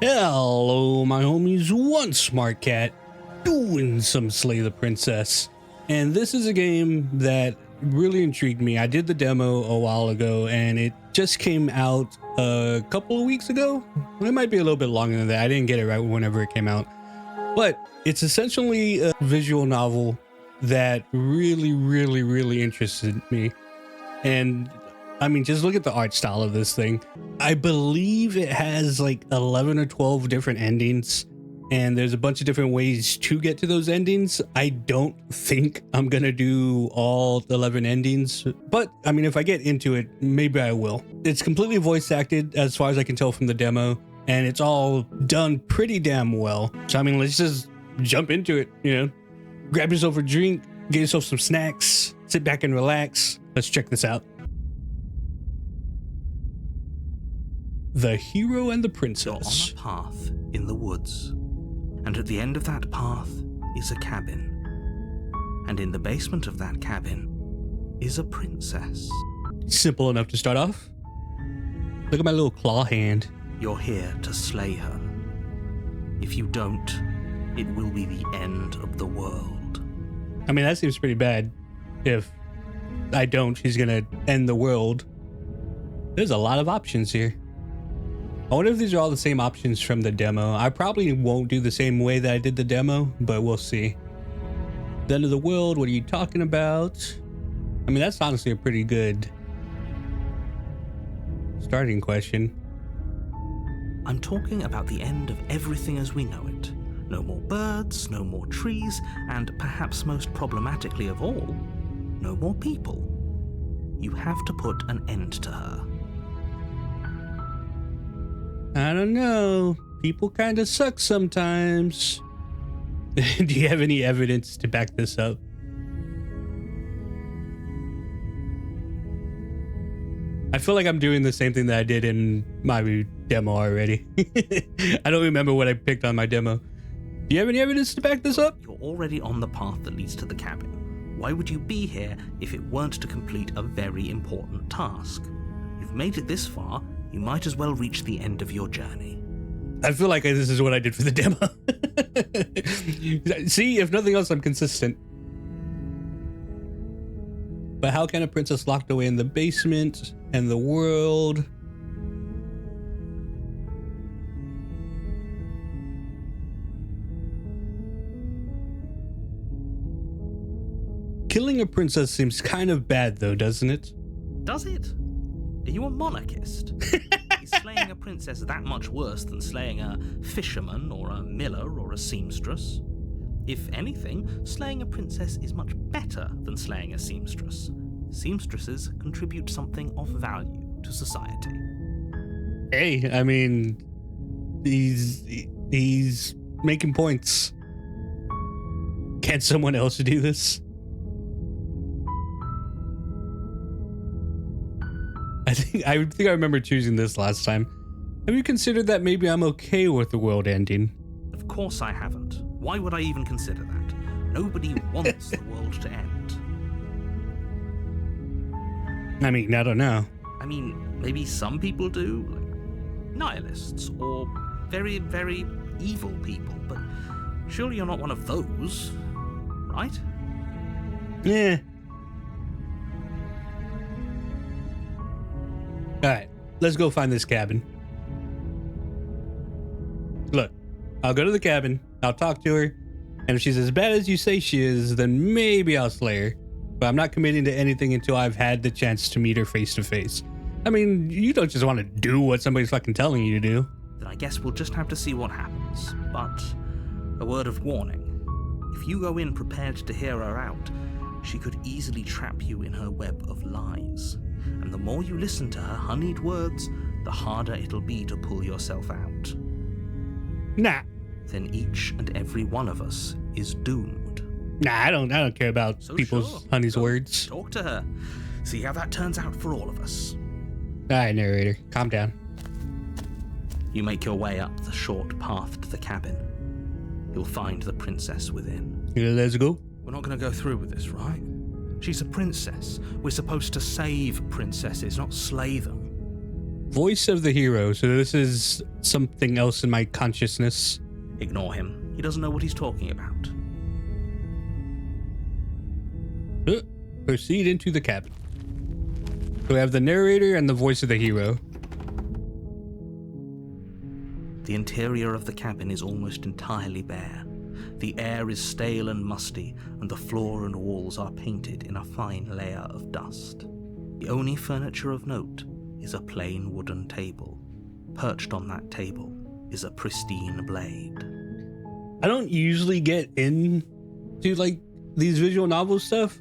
Hello, my homies. One smart cat doing some Slay the Princess. And this is a game that really intrigued me. I did the demo a while ago and it just came out a couple of weeks ago. It might be a little bit longer than that. I didn't get it right whenever it came out. But it's essentially a visual novel that really interested me. And I mean, just look at the art style of this thing. I believe it has like 11 or 12 different endings, and there's a bunch of different ways to get to those endings. I don't think I'm gonna do all 11 endings, but I mean, if I get into it, maybe I will. It's completely voice acted as far as I can tell from the demo, and it's all done pretty damn well. So I mean, let's just jump into it, you know? Grab yourself a drink, get yourself some snacks, sit back and relax. Let's check this out. The Hero and the Princess. You're on a path in the woods, and at the end of that path is a cabin. And in the basement of that cabin is a princess. Simple enough to start off. Look at my little claw hand. You're here to slay her. If you don't, it will be the end of the world. I mean, that seems pretty bad. If I don't, she's gonna end the world. There's a lot of options here. I wonder if these are all the same options from the demo. I probably won't do the same way that I did the demo, but we'll see. The end of the world, what are you talking about? I mean, that's honestly a pretty good starting question. I'm talking about the end of everything as we know it. No more birds, no more trees, and perhaps most problematically of all, no more people. You have to put an end to her. I don't know. People kind of suck sometimes. Do you have any evidence to back this up? I feel like I'm doing the same thing that I did in my demo already. I don't remember what I picked on my demo. Do you have any evidence to back this up? You're already on the path that leads to the cabin. Why would you be here if it weren't to complete a very important task? You've made it this far. You might as well reach the end of your journey. I feel like this is what I did for the demo. See, if nothing else, I'm consistent. But how can a princess locked away in the basement and the world? Killing a princess seems kind of bad though, doesn't it? Does it? Are you a monarchist? Is slaying a princess that much worse than slaying a fisherman or a miller or a seamstress? If anything, slaying a princess is much better than slaying a seamstress. Seamstresses contribute something of value to society. Hey, I mean, he's making points. Can't someone else do this? I think I remember choosing this last time. Have you considered that maybe I'm okay with the world ending? Of course I haven't. Why would I even consider that? Nobody wants the world to end. I mean, I don't know. I mean, maybe some people do, like nihilists or very evil people, but surely you're not one of those, right? Yeah. Alright, let's go find this cabin. Look, I'll go to the cabin, I'll talk to her, and if she's as bad as you say she is, then maybe I'll slay her. But I'm not committing to anything until I've had the chance to meet her face to face. I mean, you don't just want to do what somebody's fucking telling you to do. Then I guess we'll just have to see what happens. But a word of warning. If you go in prepared to hear her out, she could easily trap you in her web of lies. And the more you listen to her honeyed words, the harder it'll be to pull yourself out. Nah. Then each and every one of us is doomed. Nah, I don't care about people's honey's words. Talk to her. See how that turns out for all of us. Alright, narrator, calm down. You make your way up the short path to the cabin. You'll find the princess within. Let's go. We're not going to go through with this, right? She's a princess. We're supposed to save princesses, not slay them. Voice of the hero. So this is something else in my consciousness. Ignore him. He doesn't know what he's talking about. Proceed into the cabin. So we have the narrator and the voice of the hero. The interior of the cabin is almost entirely bare. The air is stale and musty, and the floor and walls are painted in a fine layer of dust. The only furniture of note is a plain wooden table. Perched on that table is a pristine blade. I don't usually get into like these visual novel stuff,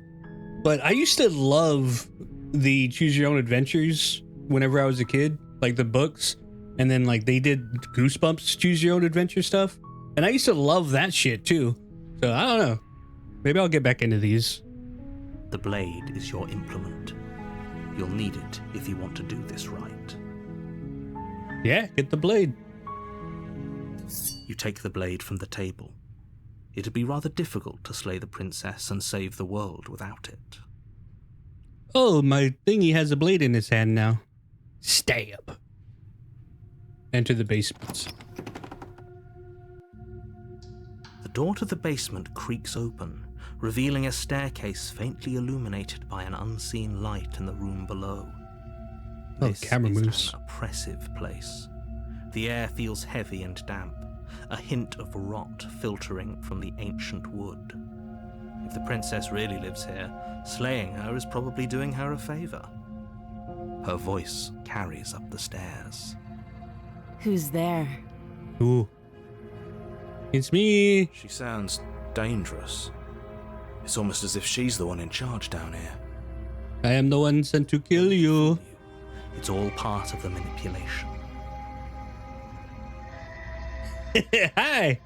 but I used to love the Choose Your Own Adventures whenever I was a kid, like the books. And then like they did Goosebumps Choose Your Own Adventure stuff. And I used to love that shit too. So I don't know. Maybe I'll get back into these. The blade is your implement. You'll need it if you want to do this right. Yeah, get the blade. You take the blade from the table. It'd be rather difficult to slay the princess and save the world without it. Oh, my thingy has a blade in his hand now. Stab. Enter the basement. The door to the basement creaks open, revealing a staircase faintly illuminated by an unseen light in the room below. Oh, This camera is moves. an oppressive place. The air feels heavy and damp, a hint of rot filtering from the ancient wood. If the princess really lives here, slaying her is probably doing her a favor. Her voice carries up the stairs. Who's there? Ooh. It's me. She sounds dangerous. It's almost as if she's the one in charge down here. I am the one sent to kill you. It's all part of the manipulation. Hi.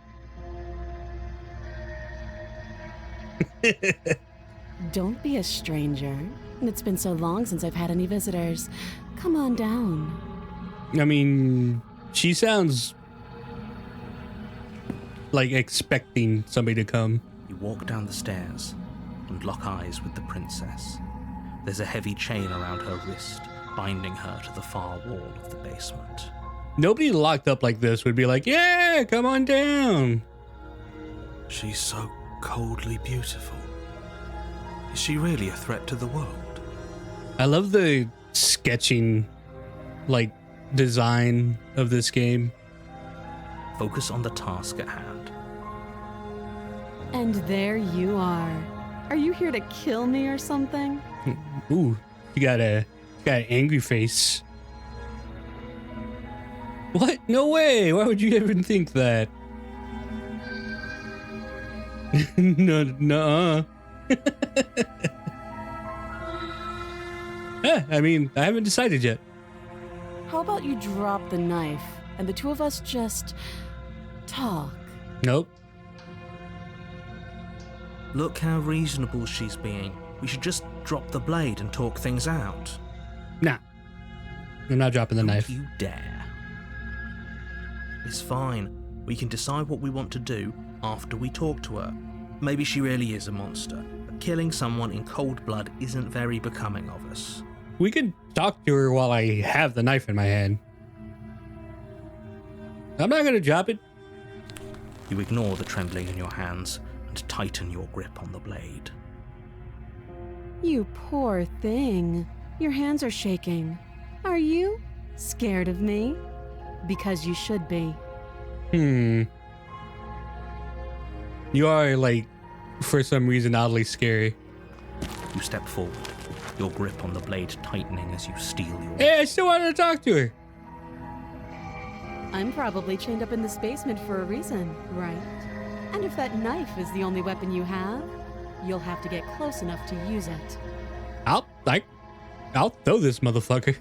Don't be a stranger. It's been so long since I've had any visitors. Come on down. I mean, she sounds like expecting somebody to come. You walk down the stairs and lock eyes with the princess. There's a heavy chain around her wrist, binding her to the far wall of the basement. Nobody locked up like this would be like, yeah, come on down. She's so coldly beautiful. Is she really a threat to the world? I love the sketching, like, design of this game. Focus on the task at hand. And there you are. Are you here to kill me or something? Ooh, you got an angry face. What? No way. Why would you even think that? No. I mean, I haven't decided yet. How about you drop the knife and the two of us just talk? Nope. Look how reasonable she's being. We should just drop the blade and talk things out. Nah. I'm not dropping the knife. Don't you dare. It's fine. We can decide what we want to do after we talk to her. Maybe she really is a monster, but killing someone in cold blood isn't very becoming of us. We could talk to her while I have the knife in my hand. I'm not gonna drop it. You ignore the trembling in your hands and tighten your grip on the blade. You poor thing. Your hands are shaking. Are you scared of me? Because you should be. You are, like, for some reason, oddly scary. You step forward, your grip on the blade tightening as you steal your... Hey, I still wanted to talk to her. I'm probably chained up in this basement for a reason, right? And if that knife is the only weapon you have, you'll have to get close enough to use it. I'll throw this motherfucker.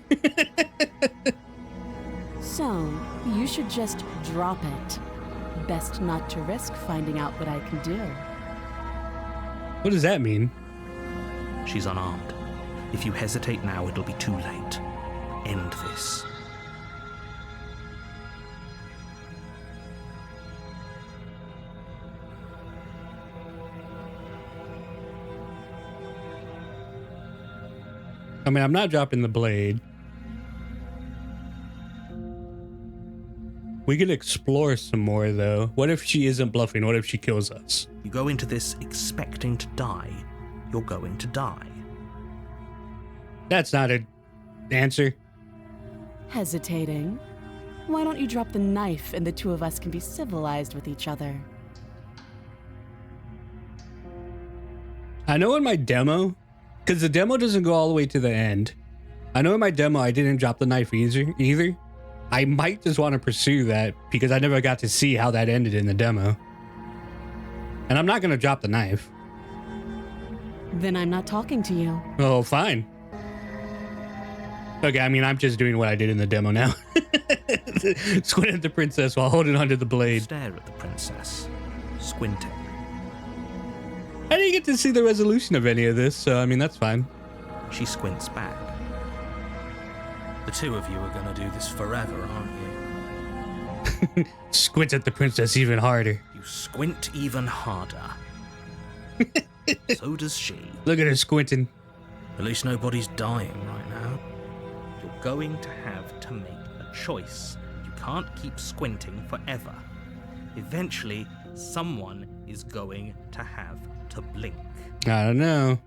So, you should just drop it. Best not to risk finding out what I can do. What does that mean? She's unarmed. If you hesitate now, it'll be too late. End this. I mean, I'm not dropping the blade. We can explore some more, though. What if she isn't bluffing? What if she kills us? You go into this expecting to die. You're going to die. That's not an answer. Hesitating? Why don't you drop the knife and the two of us can be civilized with each other? I know in my demo, because the demo doesn't go all the way to the end. I know in my demo I didn't drop the knife either. I might just want to pursue that because I never got to see how that ended in the demo. And I'm not going to drop the knife. Then I'm not talking to you. Oh, fine. Okay, I mean, I'm just doing what I did in the demo now. Squint at the princess while holding onto the blade. Stare at the princess, squinting. I didn't get to see the resolution of any of this, so I mean, that's fine. She squints back. The two of you are going to do this forever, aren't you? Squint at the princess even harder. You squint even harder. So does she. Look at her squinting. At least nobody's dying right now. You're going to have to make a choice. You can't keep squinting forever. Eventually, someone is going to have to blink. I don't know.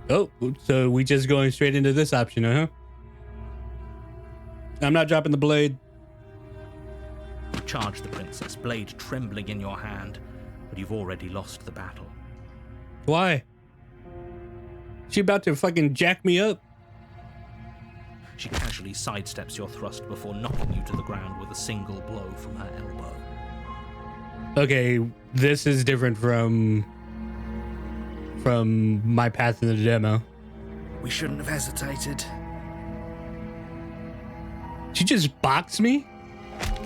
Oh, so we just going straight into this option, huh? I'm not dropping the blade. You charge the princess, blade trembling in your hand, but you've already lost the battle. Why? She about to fucking jack me up? She casually sidesteps your thrust before knocking you to the ground with a single blow from her elbow. Okay, this is different from my path in the demo. We shouldn't have hesitated. She just boxed me?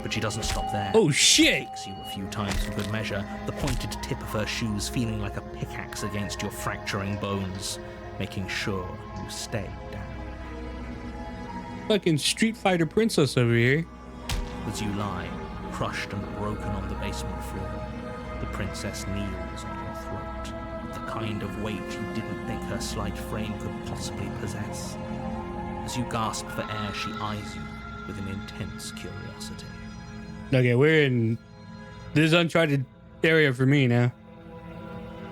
But she doesn't stop there. Oh shit! Kicks you a few times for good measure, the pointed tip of her shoes feeling like a pickaxe against your fracturing bones, making sure you stay down. Fucking Street Fighter princess over here. As you lie, crushed and broken on the basement floor, the princess kneels on your throat, with the kind of weight you didn't think her slight frame could possibly possess. As you gasp for air, she eyes you with an intense curiosity. Okay, we're in this uncharted area for me now.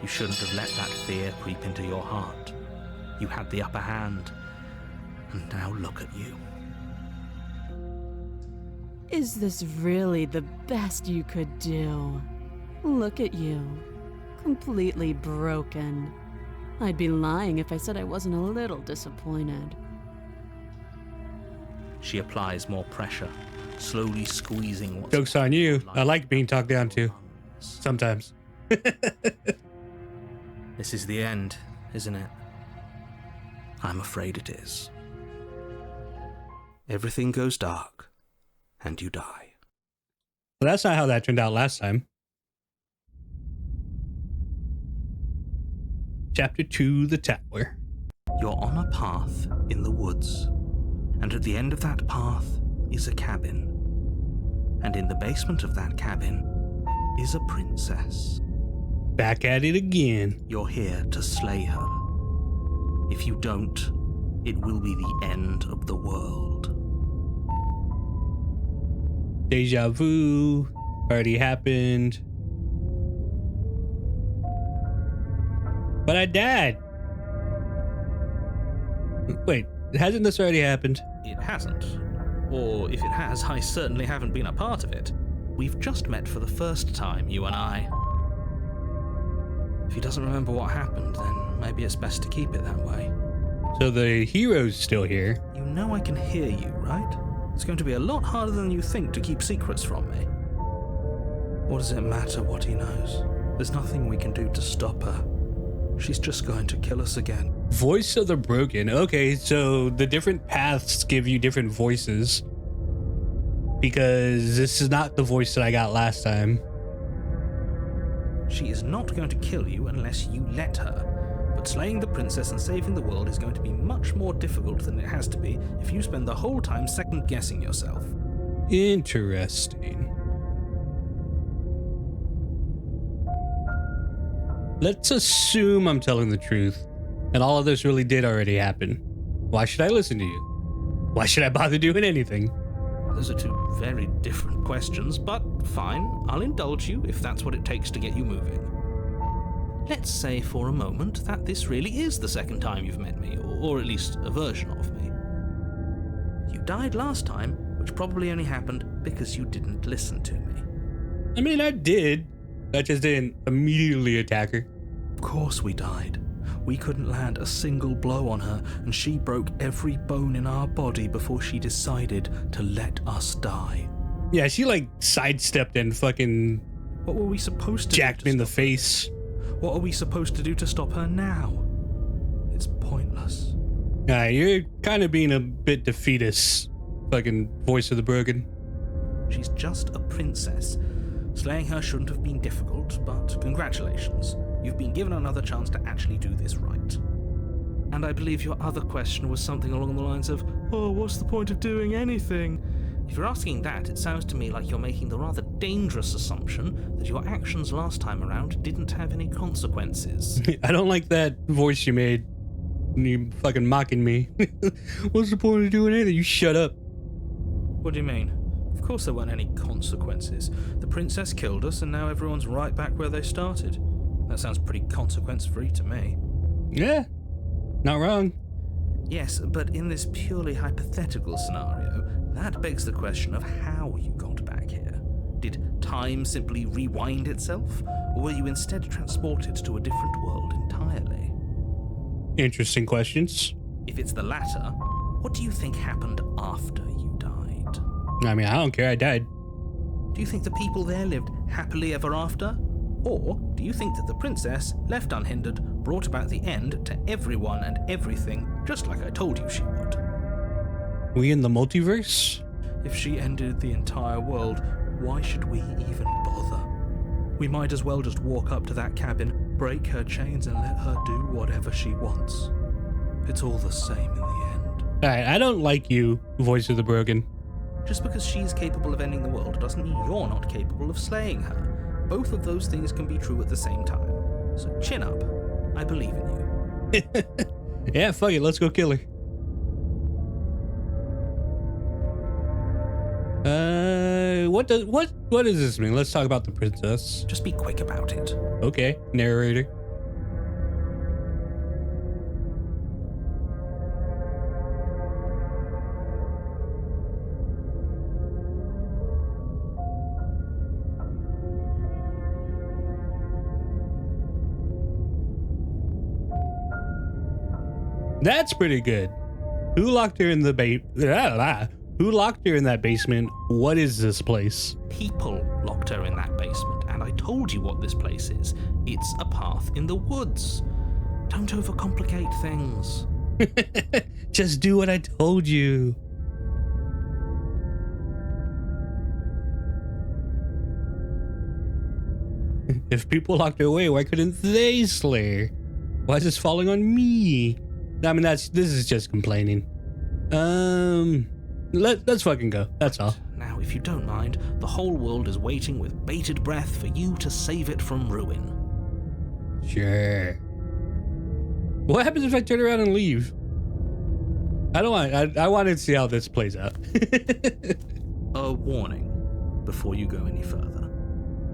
You shouldn't have let that fear creep into your heart. You had the upper hand, and now look at you. Is this really the best you could do? Look at you. Completely broken. I'd be lying if I said I wasn't a little disappointed. She applies more pressure, slowly squeezing what's Joke's on you. I like being talked down to. Sometimes. This is the end, isn't it? I'm afraid it is. Everything goes dark, and you die. Well, that's not how that turned out last time. Chapter 2, The Tower. You're on a path in the woods, and at the end of that path is a cabin. And in the basement of that cabin is a princess. Back at it again. You're here to slay her. If you don't, it will be the end of the world. Deja vu. Already happened. But I died. Wait, hasn't this already happened? It hasn't. Or if it has, I certainly haven't been a part of it. We've just met for the first time, you and I. If he doesn't remember what happened, then maybe it's best to keep it that way. So the hero's still here. You know I can hear you, right? It's going to be a lot harder than you think to keep secrets from me. What does it matter what he knows? There's nothing we can do to stop her. She's just going to kill us again. Voice of the Broken. Okay, so the different paths give you different voices. Because this is not the voice that I got last time. She is not going to kill you unless you let her. But slaying the princess and saving the world is going to be much more difficult than it has to be if you spend the whole time second-guessing yourself. Interesting. Let's assume I'm telling the truth, and all of this really did already happen. Why should I listen to you? Why should I bother doing anything? Those are two very different questions, but fine, I'll indulge you if that's what it takes to get you moving. Let's say for a moment that this really is the second time you've met me, or at least a version of me. You died last time, which probably only happened because you didn't listen to me. I mean, I did. I just didn't immediately attack her. Of course we died. We couldn't land a single blow on her, and she broke every bone in our body before she decided to let us die. Yeah, she like sidestepped and fucking What were we supposed to jacked do? me in the face. What are we supposed to do to stop her now? It's pointless. You're kind of being a bit defeatist, fucking voice of the broken. She's just a princess. Slaying her shouldn't have been difficult, but congratulations. You've been given another chance to actually do this right. And I believe your other question was something along the lines of, oh, what's the point of doing anything? If you're asking that, it sounds to me like you're making the rather dangerous assumption that your actions last time around didn't have any consequences. I don't like that voice you made. You fucking mocking me. What's the point of doing anything? You shut up. What do you mean? Of course there weren't any consequences. The princess killed us and now everyone's right back where they started. That sounds pretty consequence-free to me. Yeah, not wrong. Yes, but in this purely hypothetical scenario, that begs the question of how you got back here. Did time simply rewind itself, or were you instead transported to a different world entirely? Interesting questions. If it's the latter, what do you think happened after you died? I mean, I don't care. I died. Do you think the people there lived happily ever after? Or do you think that the princess, left unhindered, brought about the end to everyone and everything, just like I told you she would? We in the multiverse? If she ended the entire world, why should we even bother? We might as well just walk up to that cabin, break her chains, and let her do whatever she wants. It's all the same in the end. Alright, I don't like you, voice of the broken. Just because she's capable of ending the world doesn't mean you're not capable of slaying her. Both of those things can be true at the same time. So chin up. I believe in you. Yeah, fuck it. Let's go kill her. What does this mean? Let's talk about the princess. Just be quick about it. Okay, narrator. That's pretty good. Who locked her in the Who locked her in that basement? What is this place? People locked her in that basement, and I told you what this place is. It's a path in the woods. Don't overcomplicate things. Just do what I told you. If people locked her away, why couldn't they slay her? Why is this falling on me? I mean, this is just complaining. Let's fucking go. That's all. Now, if you don't mind, the whole world is waiting with bated breath for you to save it from ruin. Sure. What happens if I turn around and leave? I want to see how this plays out. A warning before you go any further.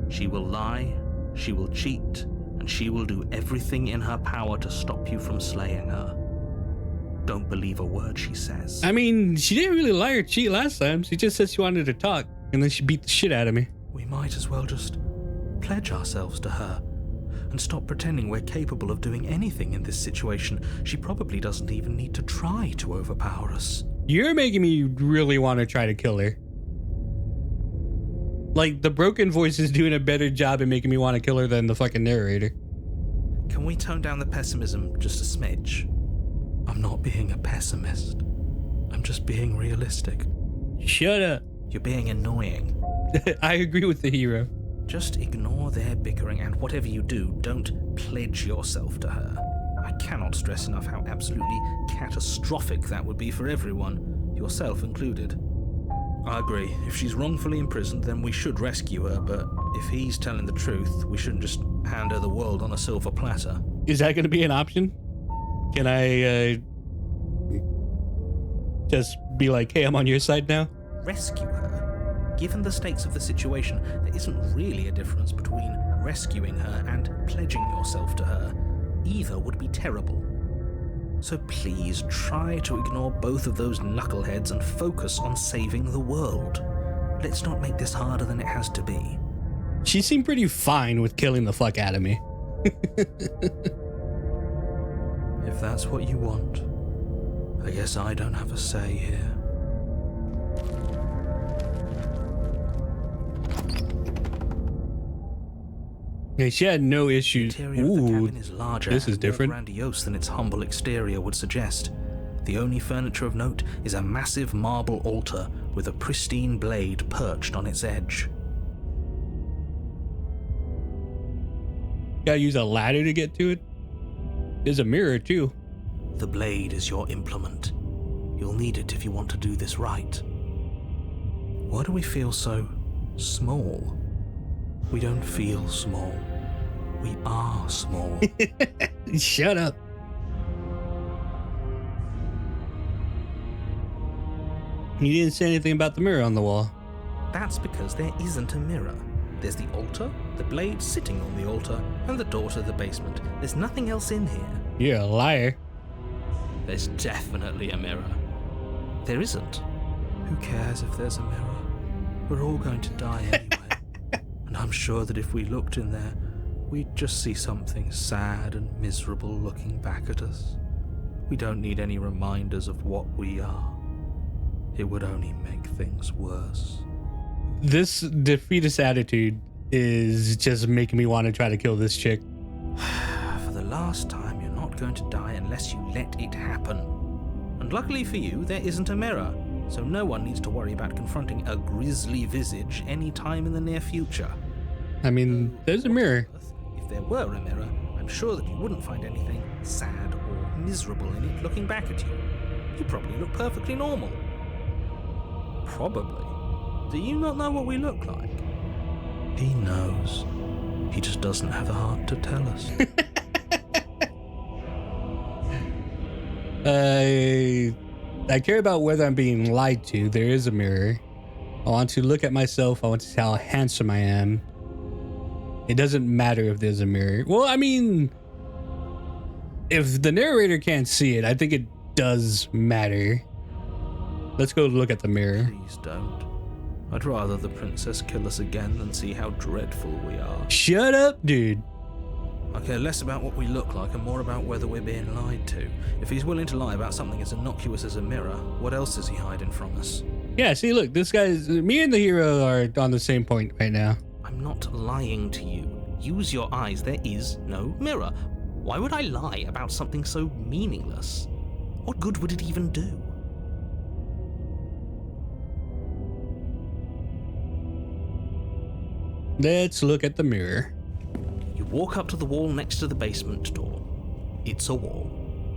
She will lie, she will cheat, and she will do everything in her power to stop you from slaying her. Don't believe a word she says. I mean, she didn't really lie or cheat last time. She just said she wanted to talk, and then she beat the shit out of me. We might as well just pledge ourselves to her and stop pretending we're capable of doing anything in this situation. She probably doesn't even need to try to overpower us. You're making me really want to try to kill her. Like, the broken voice is doing a better job at making me want to kill her than the fucking narrator. Can we tone down the pessimism just a smidge? I'm not being a pessimist. I'm just being realistic. Shut up. You're being annoying. I agree with the hero. Just ignore their bickering, and whatever you do, don't pledge yourself to her. I cannot stress enough how absolutely catastrophic that would be for everyone, yourself included. I agree. If she's wrongfully imprisoned, then we should rescue her, but if he's telling the truth, we shouldn't just hand her the world on a silver platter. Is that going to be an option? Can I just be like, hey, I'm on your side now? Rescue her? Given the stakes of the situation, there isn't really a difference between rescuing her and pledging yourself to her. Either would be terrible. So please try to ignore both of those knuckleheads and focus on saving the world. Let's not make this harder than it has to be. She seemed pretty fine with killing the fuck out of me. If that's what you want, I guess I don't have a say here. Yeah, she had no The issues. interior of the Ooh, cabin is larger this is and more different. grandiose than its humble exterior would suggest. The only furniture of note is a massive marble altar with a pristine blade perched on its edge. Gotta use a ladder to get to it. There's a mirror too. The blade is your implement. You'll need it if you want to do this right. Why do we feel so small? We don't feel small. We are small. Shut up. You didn't say anything about the mirror on the wall. That's because there isn't a mirror. There's the altar, the blade sitting on the altar, and the door to the basement. There's nothing else in here. You're a liar. There's definitely a mirror. There isn't. Who cares if there's a mirror? We're all going to die anyway. And I'm sure that if we looked in there, we'd just see something sad and miserable looking back at us. We don't need any reminders of what we are. It would only make things worse. This defeatist attitude is just making me want to try to kill this chick. For the last time, you're not going to die unless you let it happen. And luckily for you, there isn't a mirror, so no one needs to worry about confronting a grisly visage any time in the near future. I mean, there's a mirror. If there were a mirror, I'm sure that you wouldn't find anything sad or miserable in it looking back at you. You probably look perfectly normal. Probably. Do you not know what we look like? He knows. He just doesn't have the heart to tell us. I care about whether I'm being lied to. There is a mirror. I want to look at myself. I want to see how handsome I am. It doesn't matter if there's a mirror. Well, I mean, if the narrator can't see it, I think it does matter. Let's go look at the mirror. Please don't. I'd rather the princess kill us again than see how dreadful we are. Shut up, dude. I care less about what we look like and more about whether we're being lied to. If he's willing to lie about something as innocuous as a mirror, what else is he hiding from us? Yeah, see, look, this guy's... Me and the hero are on the same point right now. I'm not lying to you. Use your eyes. There is no mirror. Why would I lie about something so meaningless? What good would it even do? Let's look at the mirror. You walk up to the wall next to the basement door. It's a wall.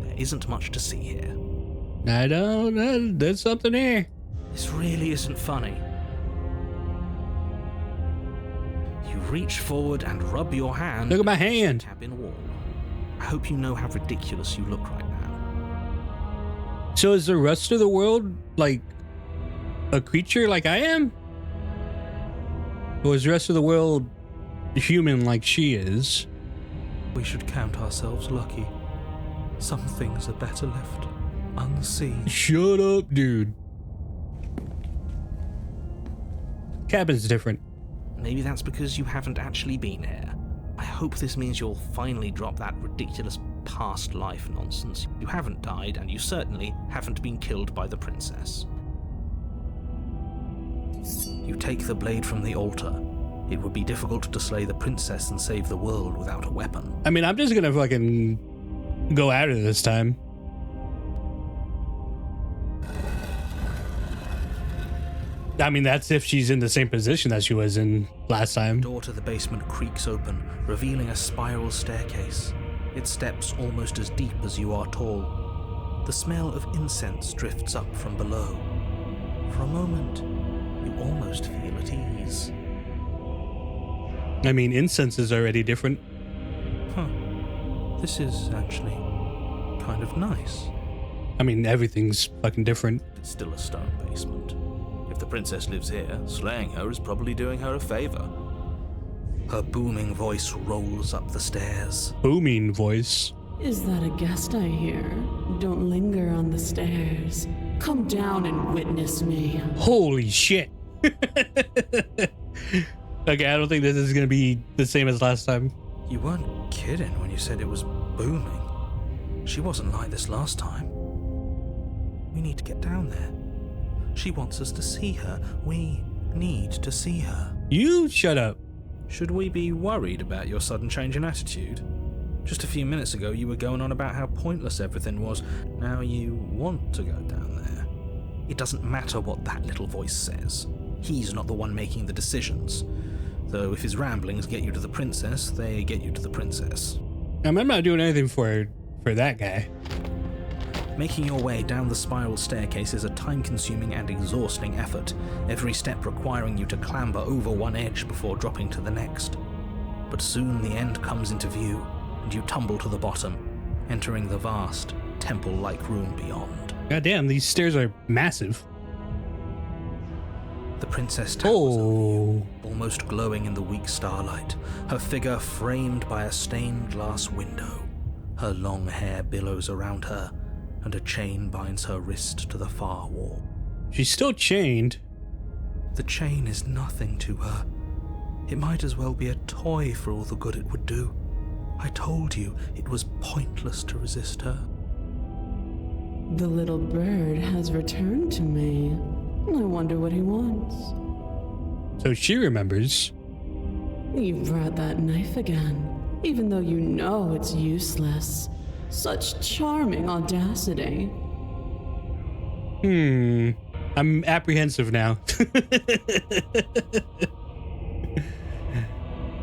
There isn't much to see here. I don't... there's something here. This really isn't funny. You reach forward and rub your hand. Look at my against the hand. cabin wall. I hope you know how ridiculous you look right now. So is the rest of the world like a creature like I am? Or is the rest of the world human like she is? We should count ourselves lucky. Some things are better left unseen. Shut up, dude. Cabin's different. Maybe that's because you haven't actually been here. I hope this means you'll finally drop that ridiculous past life nonsense. You haven't died, and you certainly haven't been killed by the princess. You take the blade from the altar. It would be difficult to slay the princess and save the world without a weapon. I mean, I'm just gonna fucking go at her this time. I mean, that's if she's in the same position that she was in last The time. door to the basement creaks open, revealing a spiral staircase. Its steps almost as deep as you are tall. The smell of incense drifts up from below. For a moment, you almost feel at ease. I mean, incense is already different. Huh. This is actually kind of nice. I mean, everything's fucking different. It's still a stone basement. If the princess lives here, slaying her is probably doing her a favor. Her booming voice rolls up the stairs. Booming voice. Is that a guest I hear? Don't linger on the stairs. Come down and witness me. Holy shit. Okay, I don't think this is gonna be the same as last time. You weren't kidding when you said it was booming. She wasn't like this last time. We need to get down there. She wants us to see her. We need to see her. You shut up. Should we be worried about your sudden change in attitude? Just a few minutes ago you were going on about how pointless everything was. Now you want to go down there. It doesn't matter what that little voice says. He's not the one making the decisions. Though if his ramblings get you to the princess, they get you to the princess. I'm not doing anything for that guy. Making your way down the spiral staircase is a time-consuming and exhausting effort, every step requiring you to clamber over one edge before dropping to the next. But soon the end comes into view, and you tumble to the bottom, entering the vast, temple-like room beyond. Goddamn, these stairs are massive. The princess towers over you, Oh. almost glowing in the weak starlight, her figure framed by a stained glass window. Her long hair billows around her, and a chain binds her wrist to the far wall. She's still chained. The chain is nothing to her. It might as well be a toy for all the good it would do. I told you it was pointless to resist her. The little bird has returned to me. I wonder what he wants. So she remembers. You brought that knife again, even though you know it's useless. Such charming audacity. I'm apprehensive now.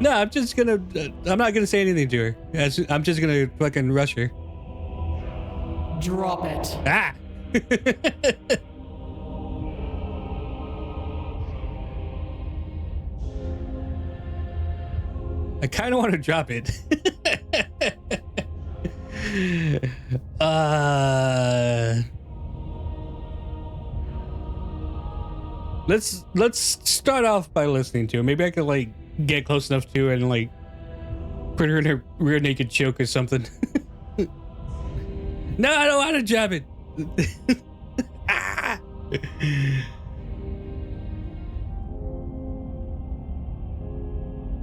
No, I'm not gonna say anything to her. I'm just gonna fucking rush her. Drop it. Ah! I kind of want to drop it. Let's start off by listening to it. Maybe I could like get close enough to her and like put her in a rear naked choke or something. No, I don't want to drop it. Ah!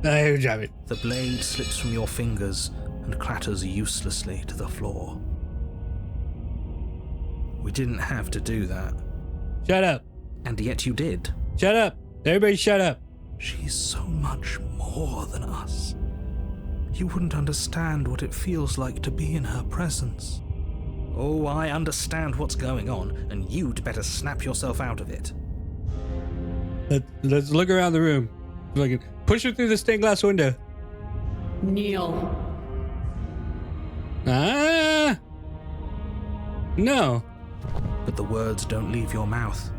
I drop it. The blade slips from your fingers and clatters uselessly to the floor. We didn't have to do that. Shut up. And yet you did. Shut up. Everybody shut up. She's so much more than us. You wouldn't understand what it feels like to be in her presence. Oh, I understand what's going on, and you'd better snap yourself out of it. Let's look around the room. Fucking push her through the stained glass window. Kneel. Ah! No. But the words don't leave your mouth.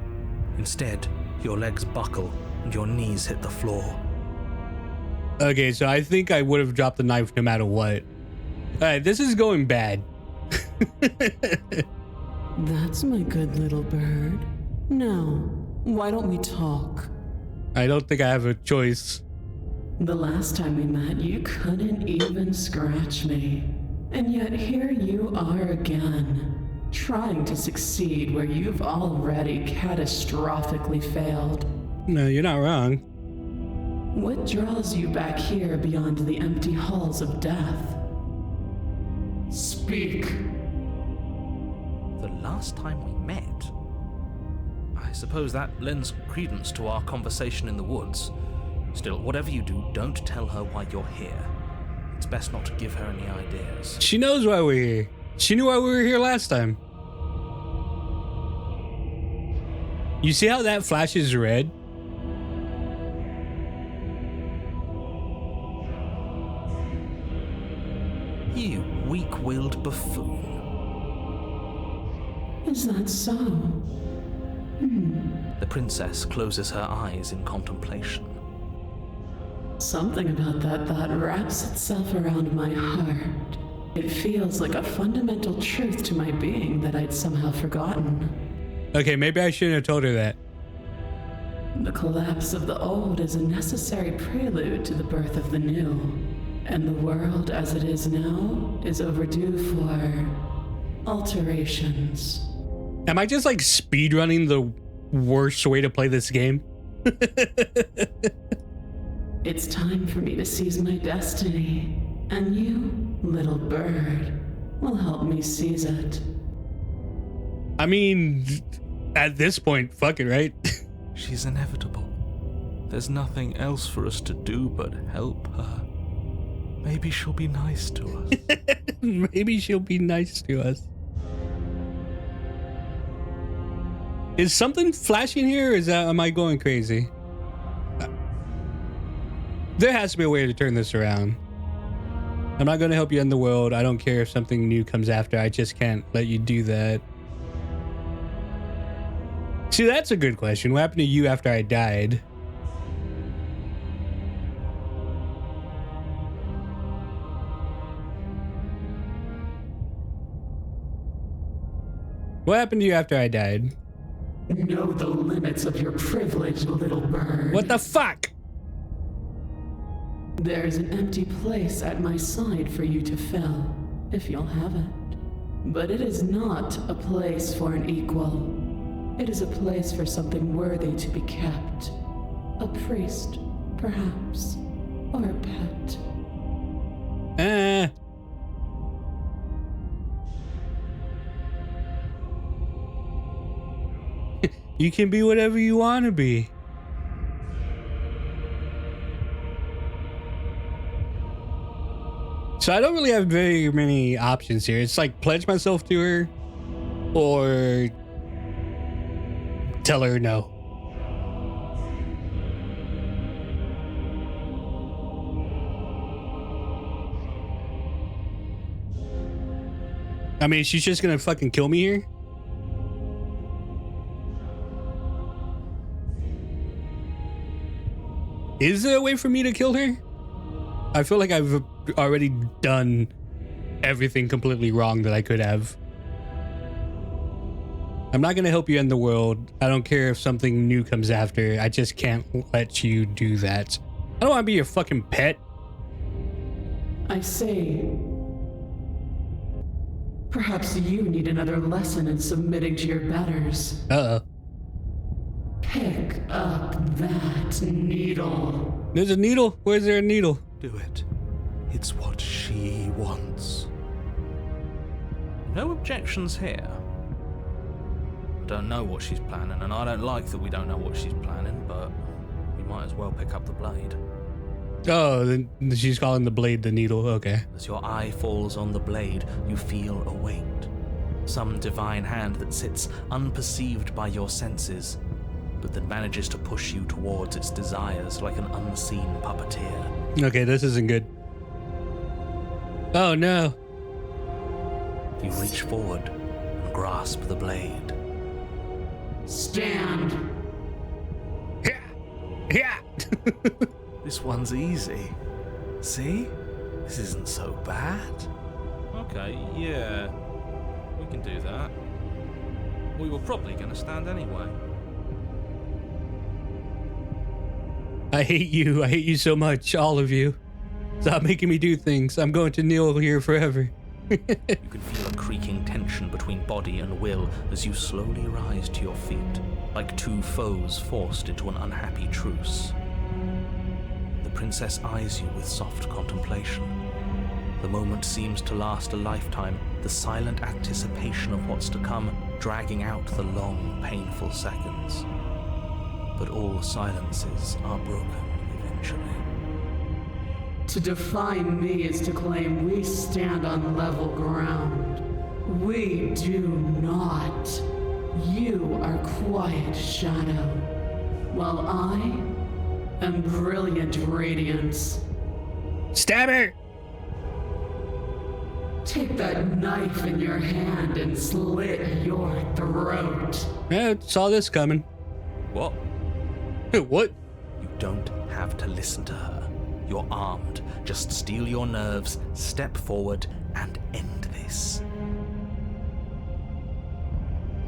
Instead, your legs buckle and your knees hit the floor. Okay, so I think I would have dropped the knife no matter what. Alright, this is going bad. That's my good little bird. Now, why don't we talk? I don't think I have a choice. The last time we met, you couldn't even scratch me. And yet here you are again, trying to succeed where you've already catastrophically failed. No, you're not wrong. What draws you back here beyond the empty halls of death? Speak. The last time we met? I suppose that lends credence to our conversation in the woods. Still, whatever you do, don't tell her why you're here. It's best not to give her any ideas. She knows why we're here. She knew why we were here last time. You see how that flashes red? You weak-willed buffoon. Is that so? The princess closes her eyes in contemplation. Something about that thought wraps itself around my heart. It feels like a fundamental truth to my being that I'd somehow forgotten. Okay, maybe I shouldn't have told her that. The collapse of the old is a necessary prelude to the birth of the new. And the world as it is now is overdue for alterations. Am I just like speedrunning the worst way to play this game? It's time for me to seize my destiny. And you, little bird, will help me seize it. I mean, at this point, fuck it, right? She's inevitable. There's nothing else for us to do but help her. Maybe she'll be nice to us. Maybe she'll be nice to us. Is something flashing here, or am I going crazy? There has to be a way to turn this around. I'm not going to help you end the world. I don't care if something new comes after. I just can't let you do that. See, that's a good question. What happened to you after I died? What happened to you after I died? Know the limits of your privilege, little bird. What the fuck? There's an empty place at my side for you to fill, if you'll have it. But it is not a place for an equal. It is a place for something worthy to be kept. A priest, perhaps, or a pet. You can be whatever you want to be. So I don't really have very many options here. It's like pledge myself to her or tell her no. I mean, she's just gonna fucking kill me here? Is there a way for me to kill her? I feel like I've already done everything completely wrong that I could have. I'm not gonna help you end the world. I don't care if something new comes after. I just can't let you do that. I don't want to be your fucking pet. I see. Perhaps you need another lesson in submitting to your betters. Uh-oh. Pick up that needle. There's a needle? Where's there a needle? Do it. It's what she wants. No objections here. I don't know what she's planning, and I don't like that we don't know what she's planning, but we might as well pick up the blade. Oh, then she's calling the blade the needle. Okay. As your eye falls on the blade, you feel a weight. Some divine hand that sits unperceived by your senses, but that manages to push you towards its desires like an unseen puppeteer. Okay, this isn't good. Oh no. You reach forward and grasp the blade. Stand. Yeah. This one's easy. See? This isn't so bad. Okay, yeah. We can do that. We were probably going to stand anyway. I hate you. I hate you so much, all of you. Stop making me do things. I'm going to kneel here forever. You can feel a creaking tension between body and will as you slowly rise to your feet, like two foes forced into an unhappy truce. The princess eyes you with soft contemplation. The moment seems to last a lifetime, the silent anticipation of what's to come dragging out the long, painful seconds. But all silences are broken eventually. To define me is to claim we stand on level ground. We do not. You are quiet shadow, while I am brilliant radiance. Stab her! Take that knife in your hand and slit your throat. Yeah, saw this coming. What? What? You don't have to listen to her. You're armed. Just steel your nerves, step forward, and end this.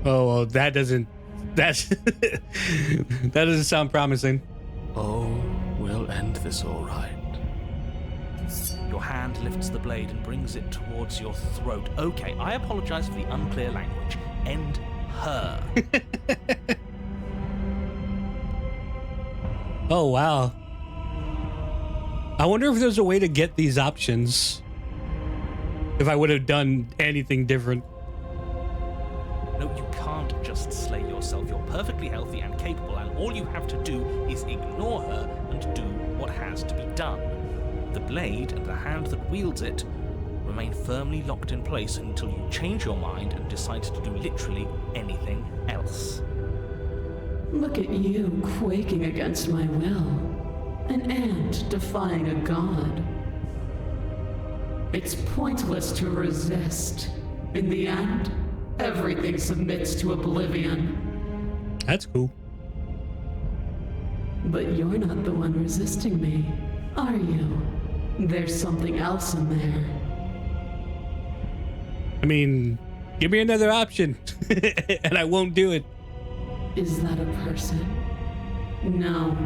Oh, well, that doesn't that doesn't sound promising. Oh, we'll end this all right. Your hand lifts the blade and brings it towards your throat. Okay, I apologize for the unclear language. End her. Oh, wow. I wonder if there's a way to get these options. If I would have done anything different. No, you can't just slay yourself. You're perfectly healthy and capable, and all you have to do is ignore her and do what has to be done. The blade and the hand that wields it remain firmly locked in place until you change your mind and decide to do literally anything else. Look at you quaking against my will. An ant defying a god. It's pointless to resist. In the end, everything submits to oblivion. That's cool. But you're not the one resisting me, are you? There's something else in there. I mean, give me another option and I won't do it. Is that a person? No,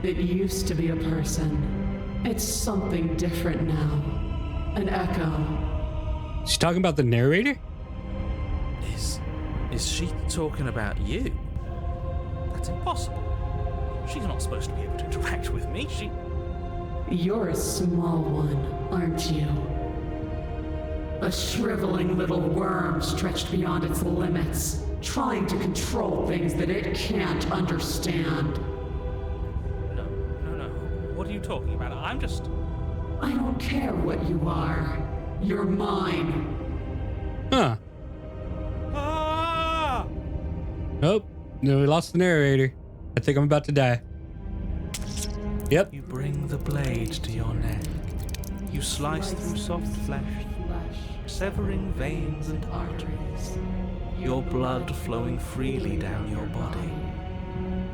it used to be a person. It's something different now. An echo. She's talking about the narrator? Is she talking about you? That's impossible. She's not supposed to be able to interact with me. You're a small one, aren't you? A shriveling little worm stretched beyond its limits, trying to control things that it can't understand. No. What are you talking about? I don't care what you are. You're mine. Huh. Ah! Nope. No, we lost the narrator. I think I'm about to die. Yep. You bring the blade to your neck. You slice through soft flesh, severing veins and arteries. Your blood flowing freely down your body.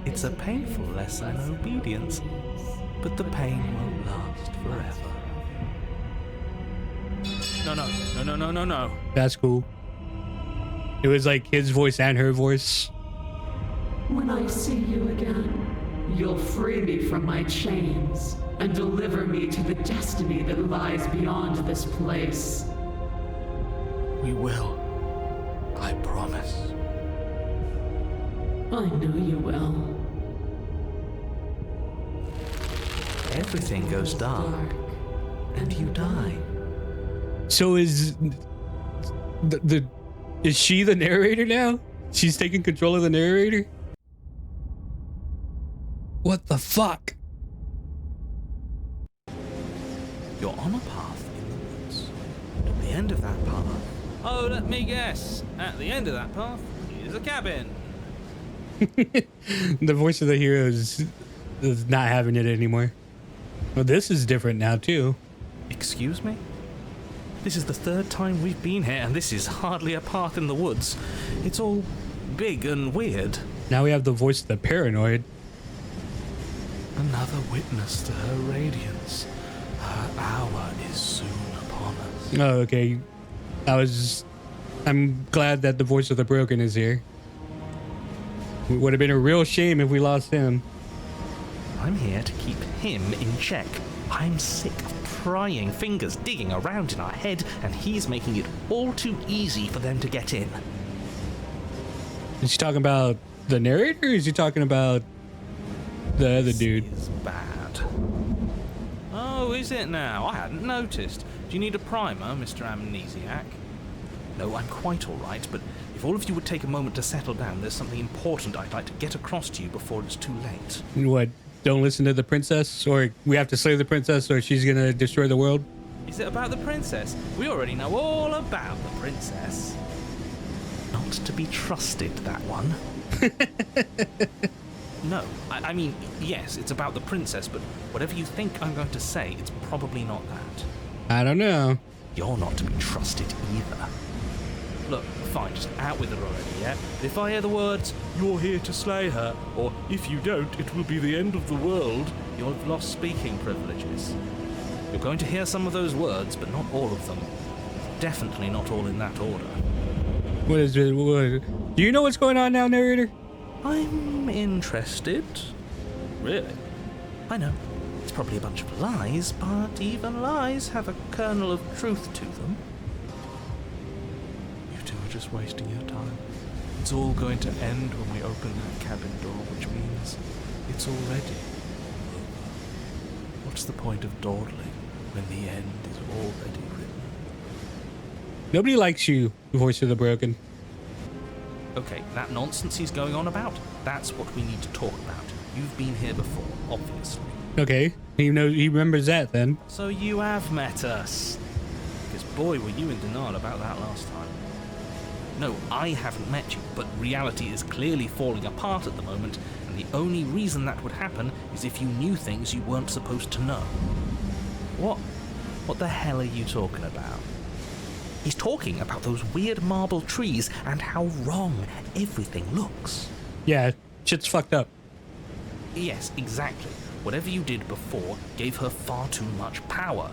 It's a painful lesson in obedience, but the pain won't last forever. No. That's cool. It was like his voice and her voice. When I see you again, you'll free me from my chains and deliver me to the destiny that lies beyond this place. We will. I promise. I know you will. Everything goes dark, and you die. So is is she the narrator now? She's taking control of the narrator? What the fuck? You're on a path in the woods. At the end of that path... Oh, let me guess. At the end of that path is a cabin. The voice of the hero is not having it anymore. Well, this is different now, too. Excuse me? This is the third time we've been here, and this is hardly a path in the woods. It's all big and weird. Now we have the voice of the paranoid. Another witness to her radiance. Her hour is soon upon us. Oh, okay. I'm glad that the voice of the broken is here. It would have been a real shame if we lost him. I'm here to keep him in check. I'm sick of prying fingers digging around in our head, and he's making it all too easy for them to get in. Is she talking about the narrator, or is she talking about the other dude? This is bad. Oh, is it now? I hadn't noticed. Do you need a primer, Mr. Amnesiac? No, I'm quite all right, but if all of you would take a moment to settle down, there's something important I'd like to get across to you before it's too late. What? Don't listen to the princess, or we have to slay the princess, or she's gonna destroy the world? Is it about the princess? We already know all about the princess. Not to be trusted, that one. No, I mean, yes, it's about the princess, but whatever you think I'm going to say, it's probably not that. I don't know. You're not to be trusted either. Look, fine, just out with it already, yeah? If I hear the words, "You're here to slay her," or "If you don't, it will be the end of the world," you'll have lost speaking privileges. You're going to hear some of those words, but not all of them. Definitely not all in that order. What is it? Do you know what's going on now, narrator? I'm interested. Really? I know. It's probably a bunch of lies, but even lies have a kernel of truth to them. You two are just wasting your time. It's all going to end when we open that cabin door, which means it's already over. What's the point of dawdling when the end is already written? Nobody likes you, Voice of the Broken. Okay, that nonsense he's going on about, that's what we need to talk about. You've been here before, obviously. Okay, he remembers that then. So you have met us. Because boy, were you in denial about that last time. No, I haven't met you, but reality is clearly falling apart at the moment, and the only reason that would happen is if you knew things you weren't supposed to know. What the hell are you talking about? He's talking about those weird marble trees and how wrong everything looks. Yeah, shit's fucked up. Yes, exactly. Whatever you did before gave her far too much power.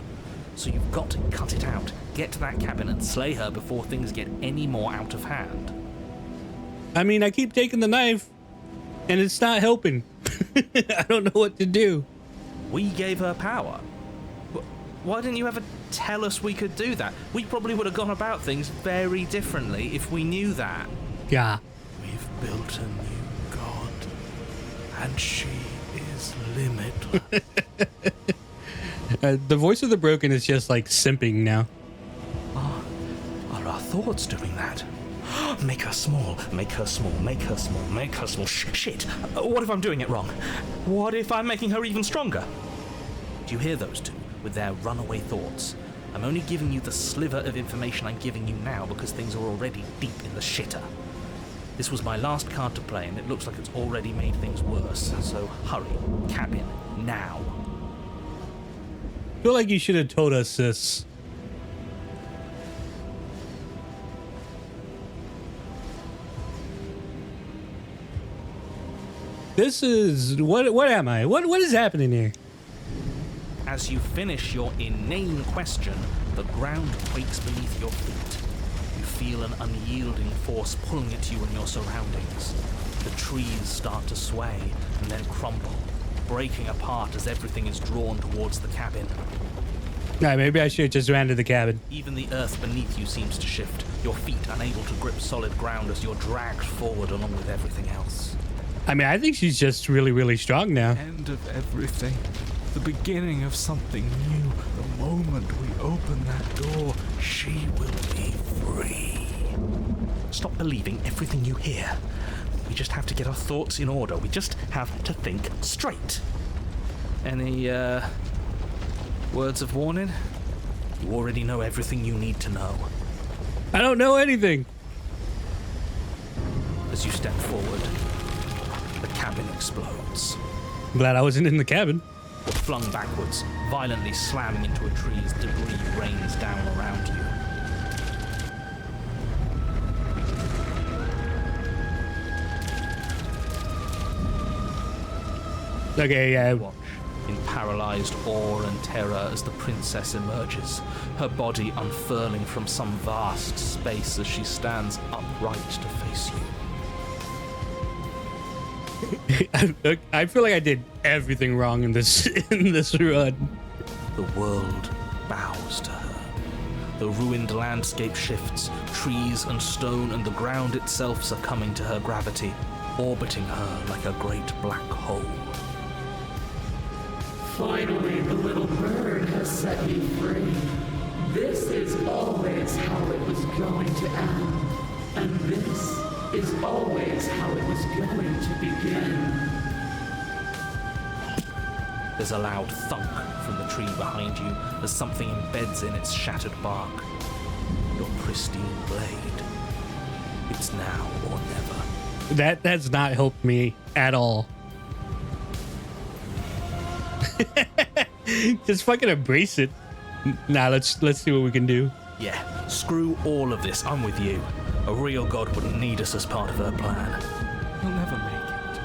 So you've got to cut it out, get to that cabin and slay her before things get any more out of hand. I mean, I keep taking the knife, and it's not helping. I don't know what to do. We gave her power. Why didn't you ever tell us we could do that? We probably would have gone about things very differently if we knew that. Yeah. We've built a new god, and she is limitless. The Voice of the Broken is just like simping now. Are our thoughts doing that? Make her small, make her small, make her small, make her small. Shit! What if I'm doing it wrong? What if I'm making her even stronger? Do you hear those two with their runaway thoughts? I'm only giving you the sliver of information I'm giving you now because things are already deep in the shitter. This was my last card to play and it looks like it's already made things worse, so hurry, cabin, now. I feel like you should have told us this. This is what am I? What is happening here? As you finish your inane question, the ground quakes beneath your feet. You feel an unyielding force pulling at you and your surroundings. The trees start to sway and then crumble, breaking apart as everything is drawn towards the cabin. Nah, maybe I should have just ran to the cabin. Even the earth beneath you seems to shift, your feet unable to grip solid ground as you're dragged forward along with everything else. I mean, I think she's just really, really strong now. End of everything. The beginning of something new. The moment we open that door, she will be free. Stop believing everything you hear. We just have to get our thoughts in order. We just have to think straight. Any, words of warning? You already know everything you need to know. I don't know anything. As you step forward, the cabin explodes. I'm glad I wasn't in the cabin. You're flung backwards, violently slamming into a tree as debris rains down around you. Okay, yeah. Watch in paralyzed awe and terror as the princess emerges, her body unfurling from some vast space as she stands upright to face you. I feel like I did everything wrong in this run. The world bows to her. The ruined landscape shifts, trees and stone and the ground itself succumbing to her gravity, orbiting her like a great black hole. Finally, the little bird has set me free. This is always how it was going to end. And this is always how it was going to begin. There's a loud thunk from the tree behind you as something embeds in its shattered bark. Your pristine blade. It's now or never. That has not helped me at all. Just fucking embrace it. Nah, let's see what we can do. Yeah, screw all of this. I'm with you. A real god wouldn't need us as part of her plan. You'll never make it.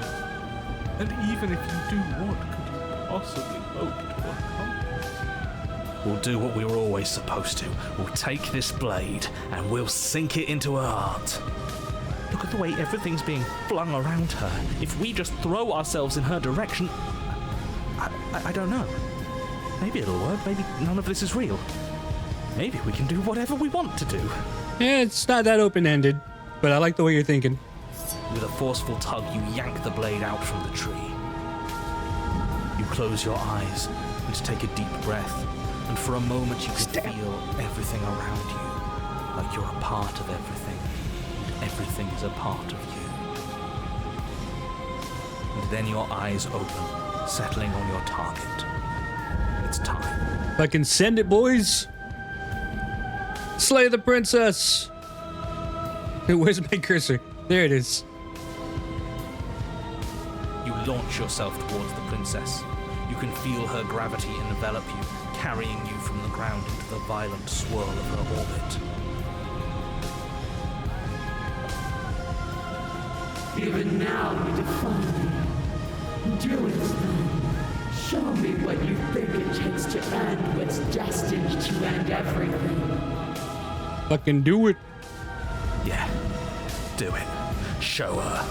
And even if you do, what could you possibly hope to accomplish? We'll do what we were always supposed to. We'll take this blade and we'll sink it into her heart. Look at the way everything's being flung around her. If we just throw ourselves in her direction... I don't know. Maybe it'll work. Maybe none of this is real. Maybe we can do whatever we want to do. Yeah, it's not that open-ended, but I like the way you're thinking. With a forceful tug, you yank the blade out from the tree. You close your eyes and take a deep breath, and for a moment you can feel everything around you, like you're a part of everything, and everything is a part of you. And then your eyes open, settling on your target. It's time. Fucking send it, boys. Slay the princess. Where's my cursor? There it is. You launch yourself towards the princess. You can feel her gravity envelop you, carrying you from the ground into the violent swirl of her orbit. Even now you defy me. Do it then. Show me what you think it takes to end what's destined to end everything. Fucking do it. Yeah, do it. Show her.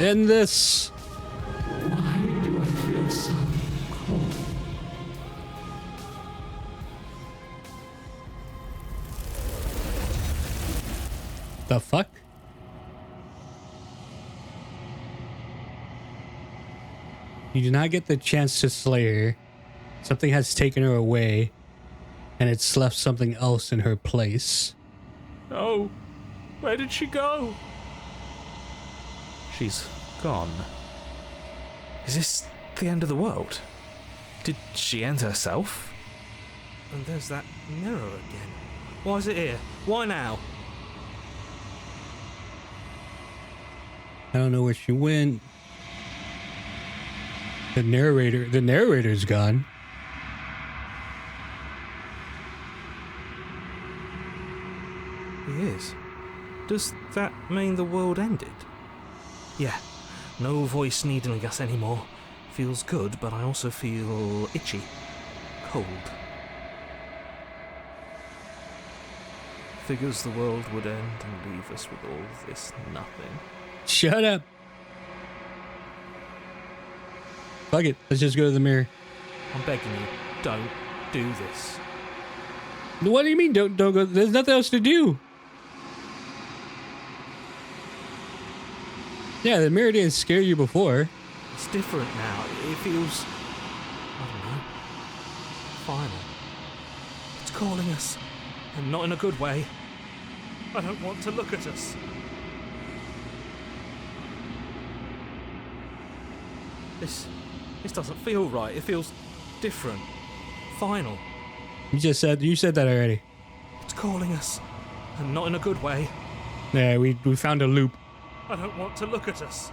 End this. Why do I feel so cold? The fuck? You do not get the chance to slay her. Something has taken her away, and it's left something else in her place. No. Where did she go? She's gone. Is this the end of the world? Did she end herself? And there's that mirror again. Why is it here? Why now? I don't know where she went. The narrator's gone. He is. Does that mean the world ended? Yeah. No voice needling us anymore. Feels good, but I also feel itchy. Cold. Figures the world would end and leave us with all this nothing. Shut up. Fuck it. Let's just go to the mirror. I'm begging you, don't do this. What do you mean don't go? There's nothing else to do. Yeah, the mirror didn't scare you before. It's different now. It feels... I don't know. Final. It's calling us. And not in a good way. I don't want to look at us. This doesn't feel right. It feels different. Final. You said that already. It's calling us. And not in a good way. Yeah, we found a loop. I don't want to look at us.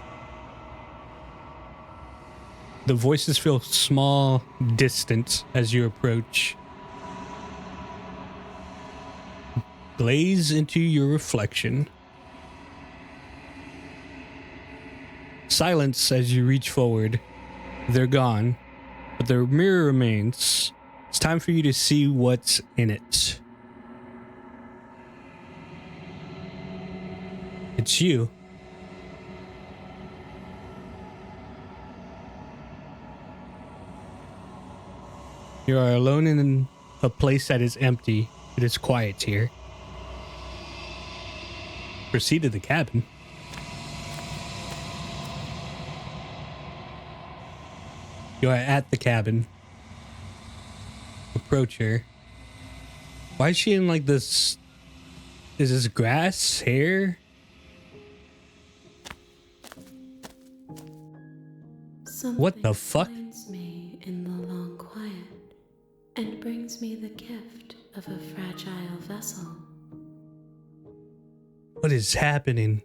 The voices feel small, distant as you approach. Glaze into your reflection. Silence as you reach forward. They're gone, but the mirror remains. It's time for you to see what's in it. It's you. You are alone in a place that is empty. It is quiet here. Proceed to the cabin. You are at the cabin. Approach her. Why is she in like this? Is this grass? Hair? What the fuck? Finds me in the long quiet and brings me the gift of a fragile vessel. What is happening?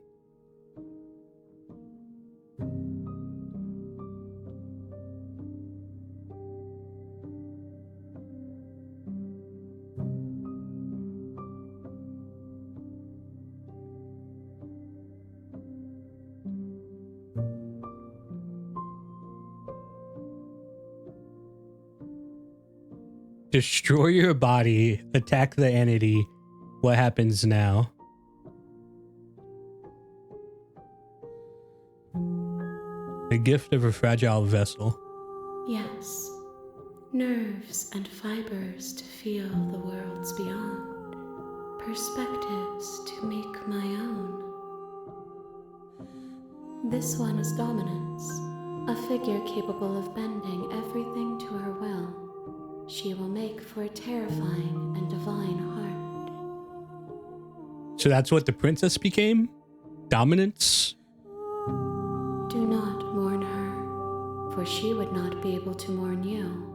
Destroy your body, attack the entity. What happens now? The gift of a fragile vessel. Yes, nerves and fibers to feel the worlds beyond, perspectives to make my own. This one is dominance, a figure capable of bending everything to her will. She will make for a terrifying and divine heart. So that's what the princess became? Dominance? Do not mourn her, for she would not be able to mourn you.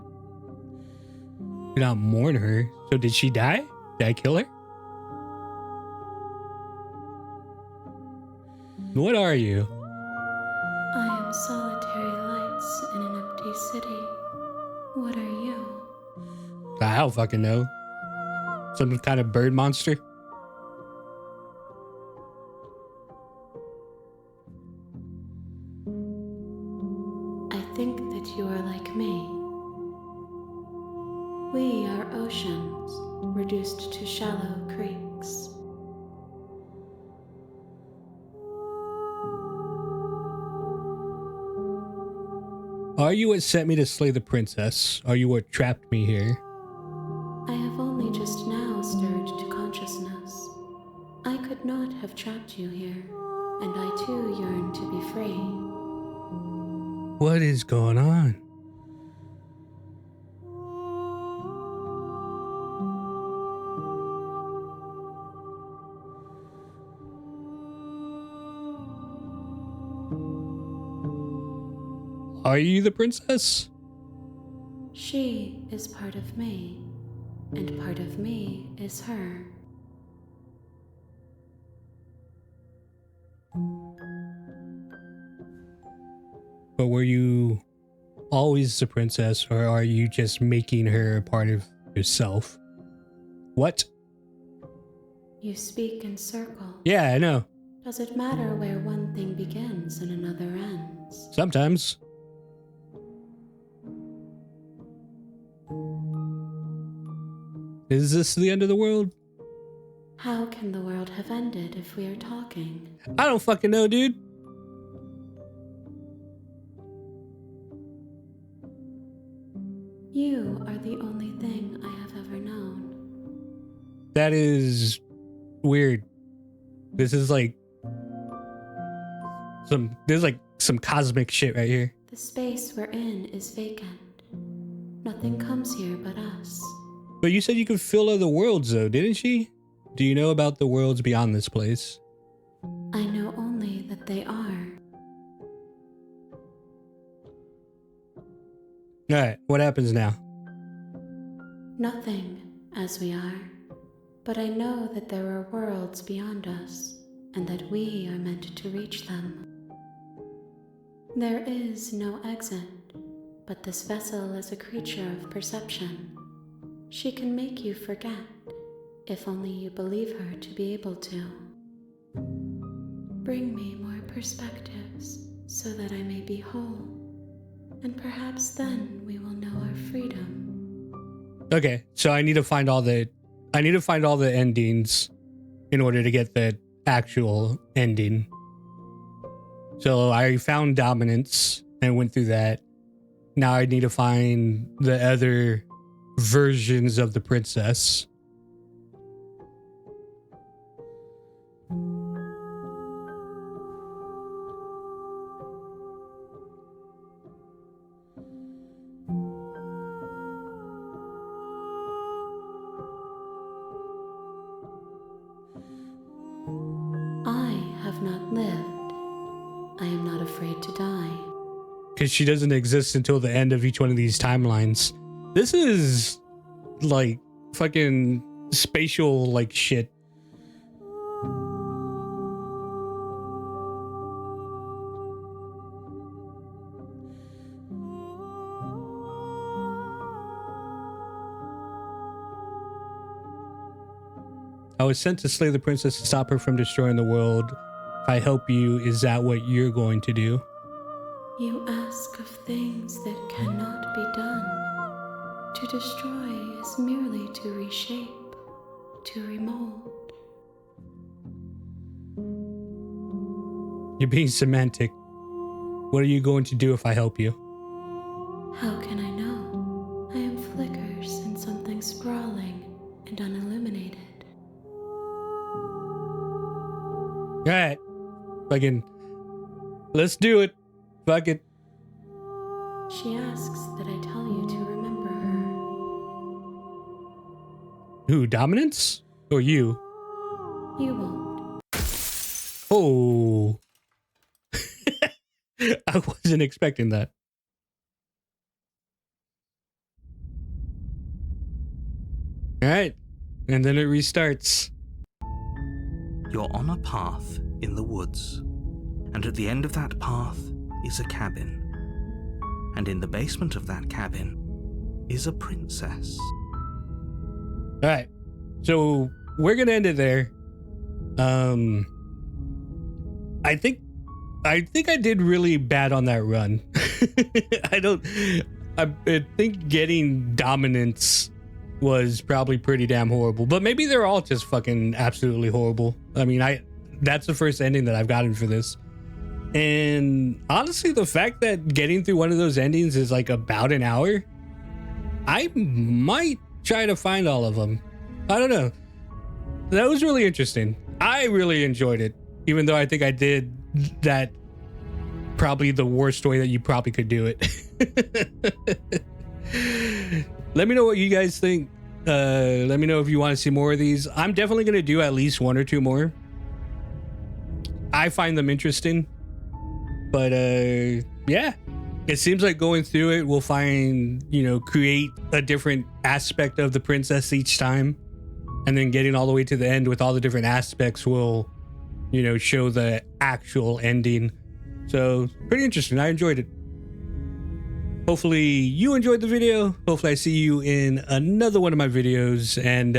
Do not mourn her. So did she die? Did I kill her? What are you? I am solitary lights in an empty city. What are you? I don't fucking know. Some kind of bird monster? I think that you are like me. We are oceans, reduced to shallow creeks. Are you what sent me to slay the princess? Are you what trapped me here? I have only just now stirred to consciousness. I could not have trapped you here, and I too yearn to be free. What is going on? Are you the princess? She is part of me, and part of me is her. But were you always the princess, or are you just making her a part of yourself? What? You speak in circles. Yeah, I know. Does it matter where one thing begins and another ends? Sometimes. Is this the end of the world? How can the world have ended if we are talking? I don't fucking know, dude. You are the only thing I have ever known. That is weird. This is like some cosmic shit right here. The space we're in is vacant. Nothing comes here but us. But you said you could fill other worlds though, didn't she? Do you know about the worlds beyond this place? I know only that they are. Alright, what happens now? Nothing, as we are. But I know that there are worlds beyond us, and that we are meant to reach them. There is no exit, but this vessel is a creature of perception. She can make you forget, if only you believe her to be able to. Bring me more perspectives, so that I may be whole, and perhaps then we will know our freedom. Okay, so I need to find all the endings in order to get the actual ending. So I found dominance and went through that. Now I need to find the other versions of the princess. I have not lived. I am not afraid to die. Because she doesn't exist until the end of each one of these timelines. This is like fucking spatial like shit. I was sent to slay the princess to stop her from destroying the world. If I help you, is that what you're going to do? You ask of things that cannot be done. To To destroy is merely to reshape, to remold. You're being semantic. What are you going to do if I help you? How can I know? I am flickers in something sprawling and unilluminated. Alright. Fucking. Let's do it. Fuck it. She asks that I tell you to remember her. Who, Dominance? Or you? You won't. Oh. I wasn't expecting that. Alright. And then it restarts. You're on a path in the woods, and at the end of that path is a cabin. And in the basement of that cabin is a princess. Alright. So we're gonna end it there. I think I did really bad on that run. I think getting Dominance was probably pretty damn horrible, but maybe they're all just fucking absolutely horrible. I mean, that's the first ending that I've gotten for this. And honestly, the fact that getting through one of those endings is like about an hour, I might try to find all of them. I don't know. That was really interesting. I really enjoyed it, even though I think I did that probably the worst way that you probably could do it. Let me know what you guys think. Let me know if you want to see more of these. I'm definitely going to do at least one or two more. I find them interesting. But yeah, it seems like going through it, we'll find, create a different aspect of the princess each time. And then getting all the way to the end with all the different aspects will, show the actual ending. So pretty interesting. I enjoyed it. Hopefully you enjoyed the video. Hopefully I see you in another one of my videos. And